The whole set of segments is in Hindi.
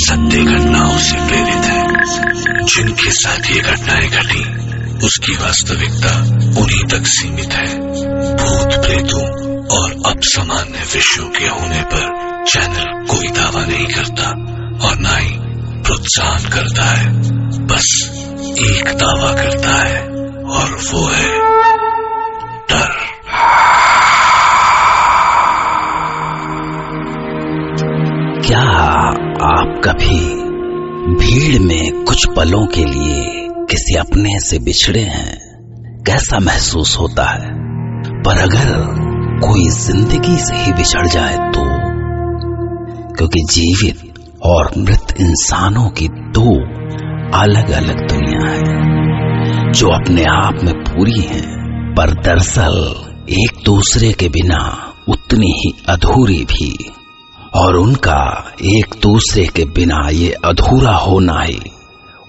सत्य घटनाओं से प्रेरित है। जिनके साथ ये घटनाएं घटी उसकी वास्तविकता उन्हीं तक सीमित है। भूत प्रेतों और अपसामान्य विषयों के होने पर चैनल कोई दावा नहीं करता और ना ही प्रोत्साहन करता है। बस एक दावा करता है और वो है डर। क्या आप कभी भीड़ में कुछ पलों के लिए किसी अपने से बिछड़े हैं? कैसा महसूस होता है? पर अगर कोई जिंदगी से ही बिछड़ जाए तो? क्योंकि जीवित और मृत इंसानों की दो अलग अलग दुनिया है जो अपने आप में पूरी हैं, पर दरअसल एक दूसरे के बिना उतनी ही अधूरी भी। और उनका एक दूसरे के बिना ये अधूरा होना ही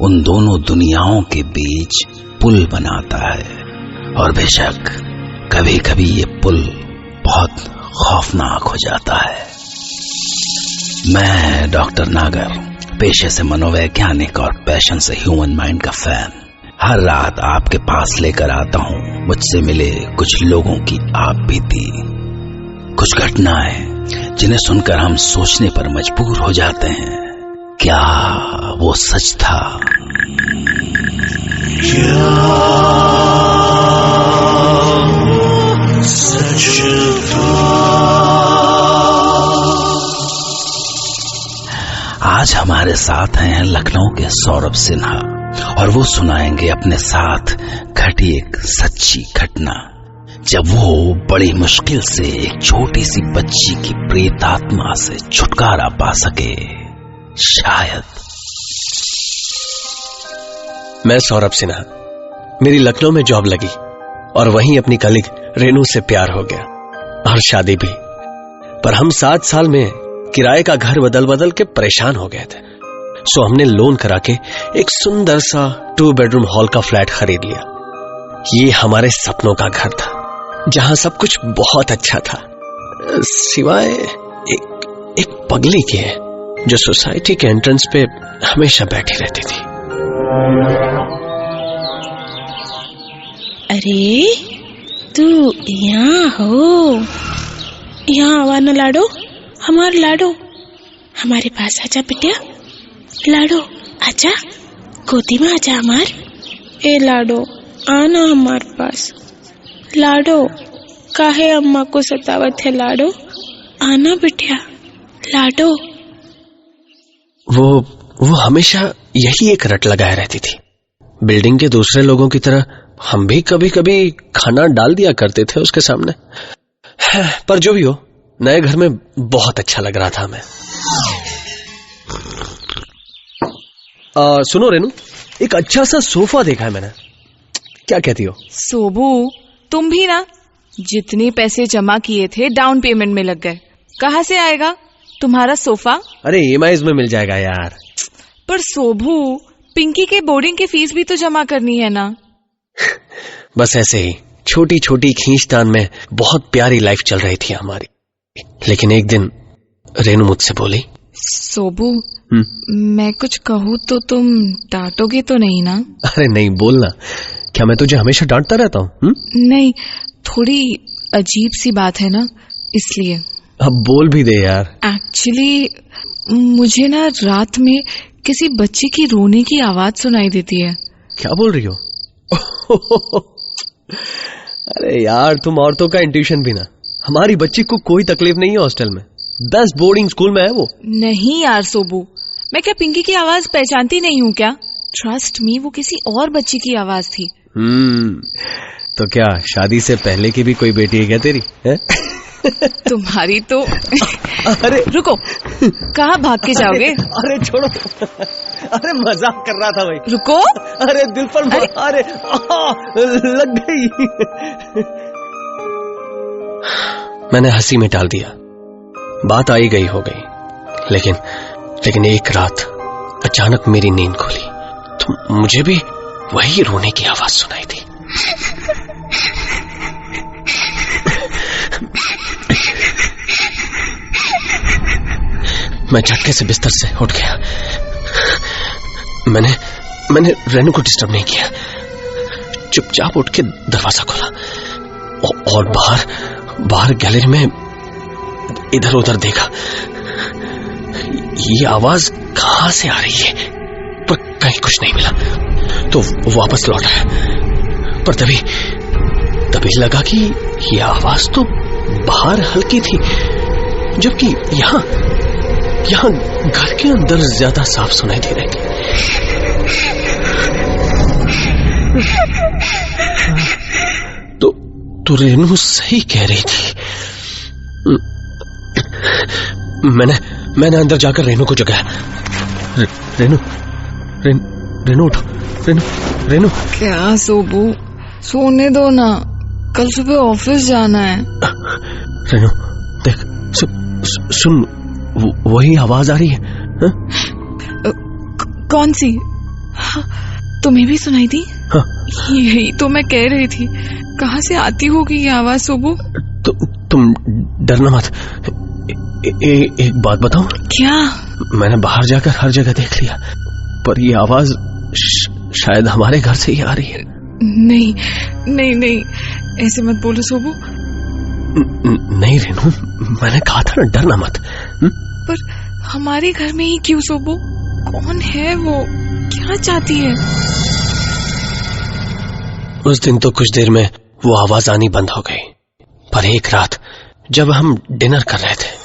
उन दोनों दुनियाओं के बीच पुल बनाता है। और बेशक कभी कभी ये पुल बहुत खौफनाक हो जाता है। मैं डॉक्टर नागर, पेशे से मनोवैज्ञानिक और पैशन से ह्यूमन माइंड का फैन, हर रात आपके पास लेकर आता हूँ मुझसे मिले कुछ लोगों की आप बीती, कुछ घटनाएं जिन्हें सुनकर हम सोचने पर मजबूर हो जाते हैं, क्या वो सच था? क्या सच था? आज हमारे साथ हैं लखनऊ के सौरभ सिन्हा और वो सुनाएंगे अपने साथ घटी एक सच्ची घटना जब वो बड़ी मुश्किल से एक छोटी सी बच्ची की प्रेतात्मा से छुटकारा पा सके। शायद। मैं सौरभ सिन्हा, मेरी लखनऊ में जॉब लगी और वहीं अपनी कलीग रेनू से प्यार हो गया और शादी भी। पर हम 7 साल में किराए का घर बदल बदल के परेशान हो गए थे, सो हमने लोन करा के एक सुंदर सा 2 बेडरूम हॉल का फ्लैट खरीद लिया। ये हमारे सपनों का घर था जहां सब कुछ बहुत अच्छा था, सिवाय एक पगली के जो सोसाइटी के एंट्रेंस पे हमेशा बैठी रहती थी। अरे तू यहाँ हो, यहाँ आवा न लाडो, हमार लाडो, हमारे पास आजा बिटिया। लाडो आजा, गोदी में आजा हमार। ए लाडो आना हमार पास। लाडो काहे अम्मा को सतावत है? लाडो आना बिटिया। लाडो। वो हमेशा यही एक रट लगाए रहती थी। बिल्डिंग के दूसरे लोगों की तरह हम भी कभी कभी खाना डाल दिया करते थे उसके सामने। पर जो भी हो, नए घर में बहुत अच्छा लग रहा था हमें। सुनो रेनू, एक अच्छा सा सोफा देखा है मैंने, क्या कहती हो? सोबू, तुम भी ना जितने पैसे जमा किए थे डाउन पेमेंट में लग गए, कहाँ से आएगा तुम्हारा सोफा? अरे EMIs में मिल जाएगा यार। पर सोबू, पिंकी के बोर्डिंग की फीस भी तो जमा करनी है ना। बस ऐसे ही छोटी छोटी खींचतान में बहुत प्यारी लाइफ चल रही थी हमारी। लेकिन एक दिन रेनू मुझसे बोली, सोबू मैं कुछ कहूँ तो तुम डांटोगे तो नहीं ना? अरे नहीं, बोलना। क्या मैं तुझे हमेशा डांटता रहता हूँ? नहीं, थोड़ी अजीब सी बात है ना, इसलिए। अब बोल भी दे यार। एक्चुअली मुझे ना रात में किसी बच्चे की रोने की आवाज सुनाई देती है। क्या बोल रही हो? अरे यार, तुम औरतों का इंट्यूशन भी ना। हमारी बच्ची को कोई तकलीफ नहीं है हॉस्टल में, बेस्ट बोर्डिंग स्कूल में है वो। नहीं यार सोबू, मैं क्या पिंकी की आवाज पहचानती नहीं हूँ क्या? ट्रस्ट मी, वो किसी और बच्ची की आवाज थी। तो क्या शादी से पहले की भी कोई बेटी है क्या तेरी? है? तुम्हारी तो। अरे रुको, कहाँ भाग के जाओगे? अरे छोड़ो, अरे मजाक कर रहा था भाई। रुको। अरे दिल पर अरे लग गई। मैंने हंसी में टाल दिया, बात आई गई हो गई। लेकिन एक रात अचानक मेरी नींद खुली तो मुझे भी वही रोने की आवाज सुनाई थी। मैं झटके से बिस्तर से उठ गया। मैंने रेनू को डिस्टर्ब नहीं किया, चुपचाप उठ के दरवाजा खोला और बाहर गैलरी में इधर उधर देखा। ये आवाज कहां से आ रही है, पर कहीं कुछ नहीं मिला, तो वापस लौट आया। पर तभी लगा कि ये आवाज तो बाहर हल्की थी, जबकि यहाँ घर के अंदर ज्यादा साफ सुनाई दे रही थी। तो रेनू सही कह रही थी। मैंने अंदर जाकर रेनू को जगाया। रेनू उठो, रेनू। क्या सोबू, सोने दो ना, कल सुबह ऑफिस जाना है। रेनू देख, सुन, वही आवाज आ रही है। कौन सी? हाँ, तुम्हें भी सुनाई दी? हाँ। यही तो मैं कह रही थी, कहाँ से आती होगी ये आवाज सोबू? तुम डरना मत। एक बात बताऊं? क्या? मैंने बाहर जाकर हर जगह देख लिया, पर ये आवाज शायद हमारे घर से ही आ रही है। नहीं, ऐसे मत बोलो सोबू। नहीं रेनू, मैंने कहा था ना, डरना मत। पर हमारे घर में ही क्यों सोबू? कौन है वो? क्या चाहती है? उस दिन तो कुछ देर में वो आवाज आनी बंद हो गई, पर एक रात जब हम डिनर कर रहे थे।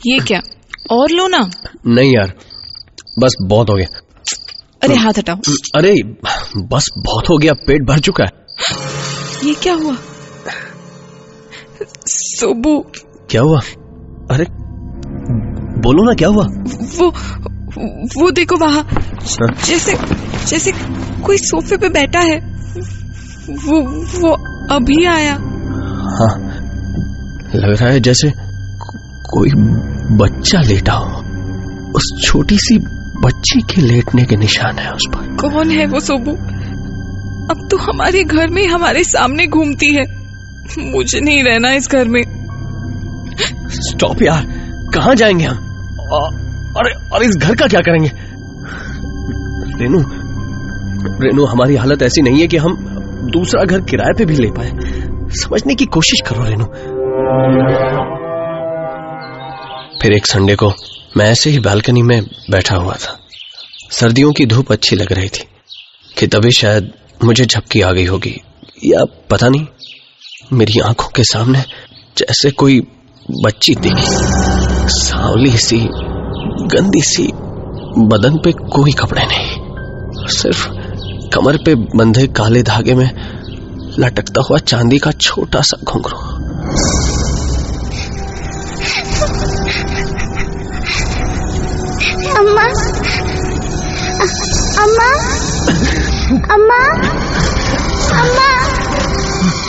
ये क्या? और लो ना। नहीं यार, बस बहुत हो गया। अरे हाथ हटाओ। अरे बस बहुत हो गया, पेट भर चुका है। ये क्या हुआ सोबू? क्या हुआ? अरे बोलो ना, क्या हुआ? वो देखो वहां, जैसे कोई सोफे पे बैठा है। वो अभी आया। हाँ, लग रहा है जैसे कोई बच्चा लेटा हो। उस छोटी सी बच्ची के लेटने के निशान है उस पर। कौन है वो सोबू? अब तो हमारे घर में हमारे सामने घूमती है। मुझे नहीं रहना इस घर में। स्टॉप यार, कहाँ जाएंगे हम? और इस घर का क्या करेंगे? रेनू, हमारी हालत ऐसी नहीं है कि हम दूसरा घर किराए पे भी ले पाए। समझने की कोशिश करो रेनू। फिर एक संडे को मैं ऐसे ही बालकनी में बैठा हुआ था। सर्दियों की धूप अच्छी लग रही थी कि तभी शायद मुझे झपकी आ गई होगी, या पता नहीं, मेरी आंखों के सामने जैसे कोई बच्ची दिखी। सांवली सी, गंदी सी, बदन पे कोई कपड़े नहीं, सिर्फ कमर पे बंधे काले धागे में लटकता हुआ चांदी का छोटा सा घुंघरू। अम्मा, अम्मा, अम्मा, अम्मा।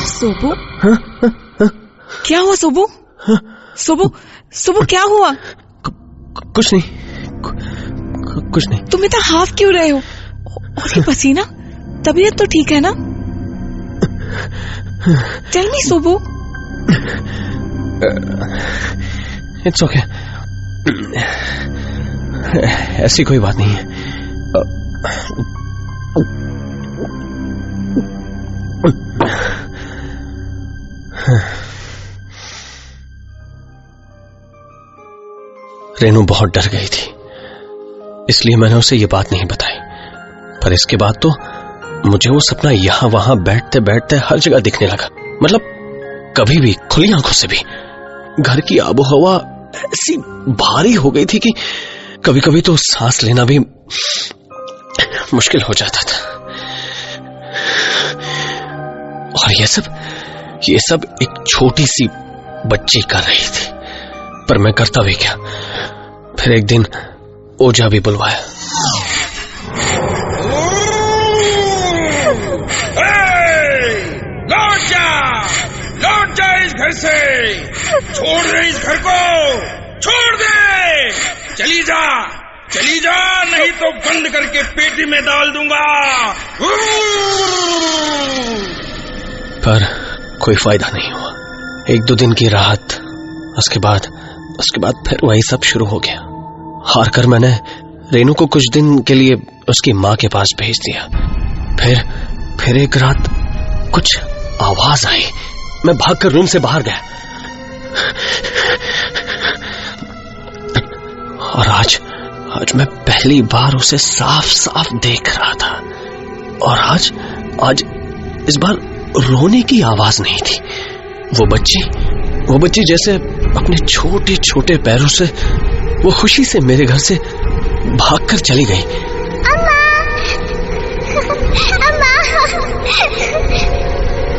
सोबू? क्या हुआ सोबू? सोबू क्या हुआ? कुछ नहीं, कुछ नहीं। तुम इतना हाफ क्यों रहे हो? और ये पसीना, तबीयत तो ठीक है ना? टेल मी सोबू। इट्स ओके, ऐसी कोई बात नहीं है। रेनू बहुत डर गई थी, इसलिए मैंने उसे ये बात नहीं बताई। पर इसके बाद तो मुझे वो सपना यहां वहां बैठते बैठते हर जगह दिखने लगा। मतलब कभी भी, खुली आंखों से भी। घर की आबोहवा ऐसी भारी हो गई थी कि कभी कभी तो सांस लेना भी मुश्किल हो जाता था। और ये सब एक छोटी सी बच्ची कर रही थी। पर मैं करता भी क्या। फिर एक दिन ओझा भी बुलवाया। लौट जा इस घर से। छोड़ दे इस घर को, छोड़ दे। चली जा, नहीं तो बंद करके पेटी में डाल दूंगा। पर कोई फायदा नहीं हुआ। एक दो दिन की राहत उसके बाद फिर वही सब शुरू हो गया। हार कर मैंने रेनू को कुछ दिन के लिए उसकी माँ के पास भेज दिया। फिर एक रात कुछ आवाज आई। मैं भागकर रूम से बाहर गया और आज मैं पहली बार उसे साफ साफ देख रहा था। और आज इस बार रोने की आवाज नहीं थी। वो बच्ची जैसे अपने छोटे छोटे पैरों से वो खुशी से मेरे घर से भागकर चली गई। अम्मा! अम्मा!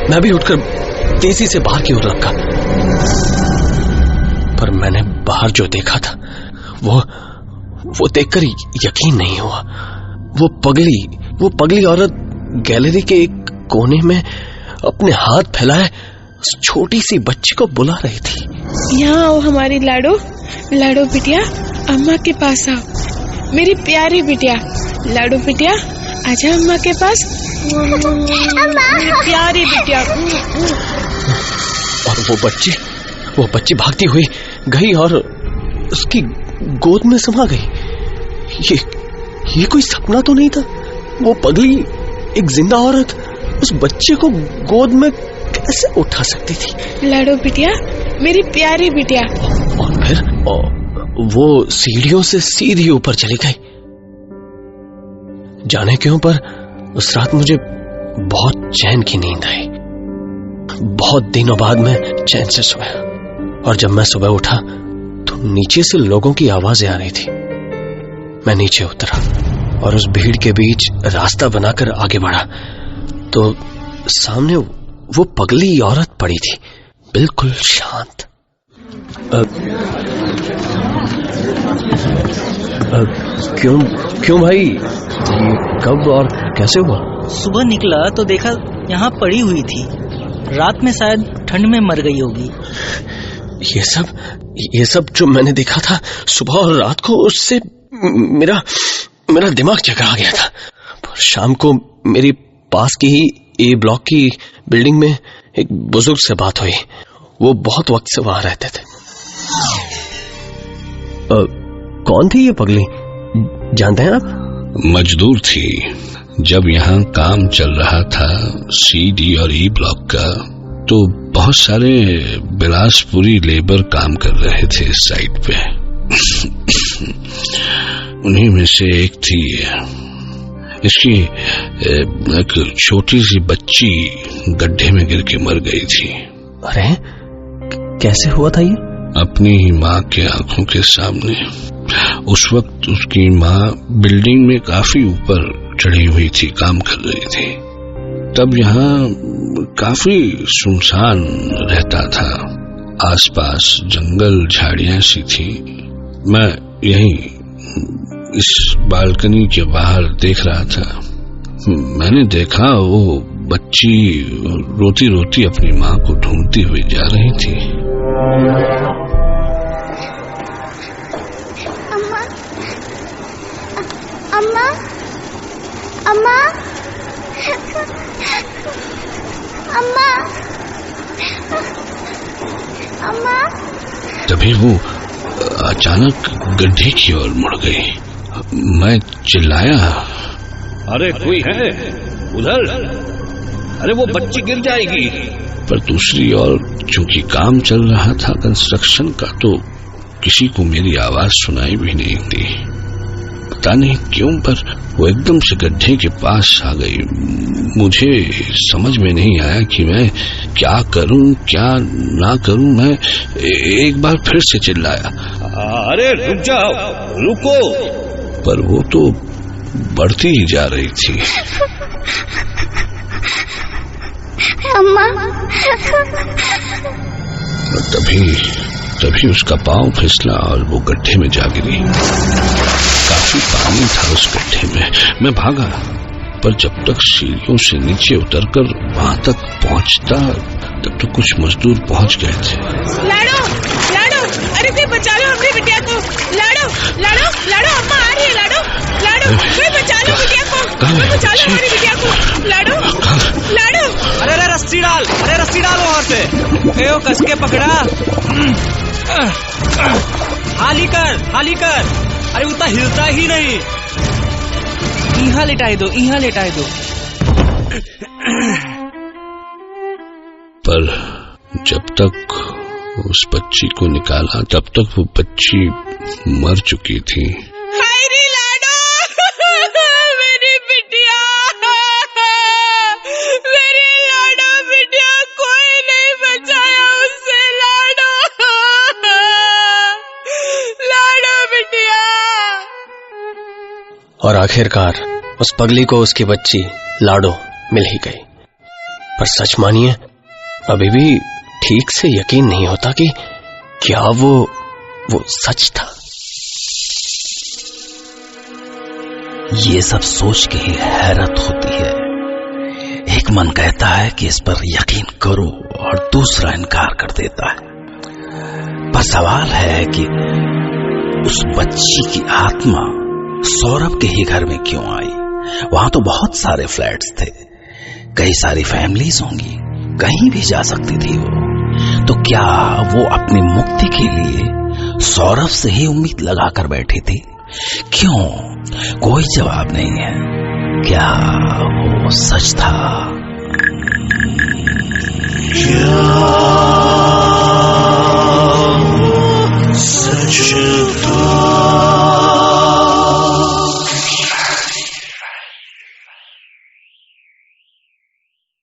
मैं भी उठकर तेजी से बाहर की ओर लपका, पर मैंने बाहर जो देखा था वो देखकर यकीन नहीं हुआ। वो पगली औरत गैलरी के एक कोने में अपने हाथ फैलाए उस छोटी सी बच्ची को बुला रही थी। यहाँ आओ हमारी लाडो बिटिया, अम्मा के पास आओ। मेरी प्यारी बिटिया, लाडो बिटिया, आजा अम्मा के पास। मेरी प्यारी बिटिया। और वो बच्ची भागती हुई गई और उसकी गोद में समा गई। ये कोई सपना तो नहीं था। वो पगली एक जिंदा औरत उस बच्चे को गोद में कैसे उठा सकती थी? लाडो बिटिया, मेरी प्यारी बिटिया। और फिर वो सीढ़ियों से सीधी ऊपर चली गई। जाने क्यों, पर उस रात मुझे बहुत चैन की नींद आई। बहुत दिनों बाद मैं चैन से सोया। और जब मैं सुबह उठा तो नीचे से लोगों की आवाजें आ रही थी। मैं नीचे उतरा और उस भीड़ के बीच रास्ता बनाकर आगे बढ़ा तो सामने वो पगली औरत पड़ी थी, बिल्कुल शांत। क्यों भाई, ये कब और कैसे हुआ? सुबह निकला तो देखा यहाँ पड़ी हुई थी। रात में शायद ठंड में मर गई होगी। ये सब जो मैंने देखा था सुबह और रात को, उससे मेरा दिमाग चकरा गया था। पर शाम को मेरी पास की ही ए ब्लॉक की बिल्डिंग में एक बुजुर्ग से बात हुई। वो बहुत वक्त से वहां रहते थे। कौन थी ये पगली, जानते हैं आप? मजदूर थी। जब यहाँ काम चल रहा था CD और E ब्लॉक का, तो बहुत सारे बिलासपुरी लेबर काम कर रहे थे इस साइट पे। उन्हीं में से एक थी इसकी एक छोटी सी बच्ची गड्ढे में गिर के मर गई थी। अरे कैसे हुआ था ये? अपनी ही माँ के आंखों के सामने। उस वक्त उसकी माँ बिल्डिंग में काफी ऊपर चढ़ी हुई थी, काम कर रही थी। तब यहाँ काफी सुनसान रहता था। आसपास जंगल झाड़ियां सी थी। मैं यहीं इस बालकनी के बाहर देख रहा था। मैंने देखा वो बच्ची रोती रोती अपनी माँ को ढूंढती हुई जा रही थी। अम्मा, अम्मा, अम्मा, अम्मा। तभी वो अचानक गड्ढे की ओर मुड़ गई। मैं चिल्लाया, अरे कोई है उधर? अरे वो बच्ची गिर जाएगी। पर दूसरी ओर चूंकि काम चल रहा था कंस्ट्रक्शन का, तो किसी को मेरी आवाज सुनाई भी नहीं दी। पता नहीं क्यों, पर वो एकदम से गड्ढे के पास आ गई। मुझे समझ में नहीं आया कि मैं क्या करूं क्या ना करूं। मैं एक बार फिर से चिल्लाया, अरे रुक जाओ, रुको। पर वो तो बढ़ती ही जा रही थी। अम्मा। तभी उसका पांव फिसला और वो गड्ढे में जा गिरी। काफी पानी था उस गड्ढे में। मैं भागा, पर जब तक सीढ़ियों से नीचे उतरकर वहां तक पहुंचता, तब तो कुछ मजदूर पहुंच गए थे। लाडो, लाडो, अरे कोई बचा लो अपनी बिटिया को। लाडो, लाडो, लाडो, अम्मा आ रही है। लाडो, लाडो, कोई बचा लो बिटिया को। कोई बचा लो हमारी बिटिया को। लाडो, लाडो। अरे रस्सी डाल, अरे रस्सी डालो वहां से। कस के पकड़ा। हाली कर। अरे उतना हिलता ही नहीं। यहाँ लेटाए दो। पर जब तक उस बच्ची को निकाला तब तक वो बच्ची मर चुकी थी। हाय रे लाडो, मेरी बिटिया, मेरी लाडो बिटिया, कोई नहीं बचाया उससे। लाडो बिटिया। और आखिरकार उस पगली को उसकी बच्ची लाडो मिल ही गई। पर सच मानिए, अभी भी ठीक से यकीन नहीं होता कि क्या वो सच था। ये सब सोच के ही हैरत होती है। एक मन कहता है कि इस पर यकीन करो और दूसरा इनकार कर देता है। पर सवाल है कि उस बच्ची की आत्मा सौरभ के ही घर में क्यों आई? वहां तो बहुत सारे फ्लैट्स थे, कई सारी फैमिलीज होंगी, कहीं भी जा सकती थी वो। तो क्या वो अपनी मुक्ति के लिए सौरभ से ही उम्मीद लगाकर बैठी थी? क्यों? कोई जवाब नहीं है। क्या वो सच था?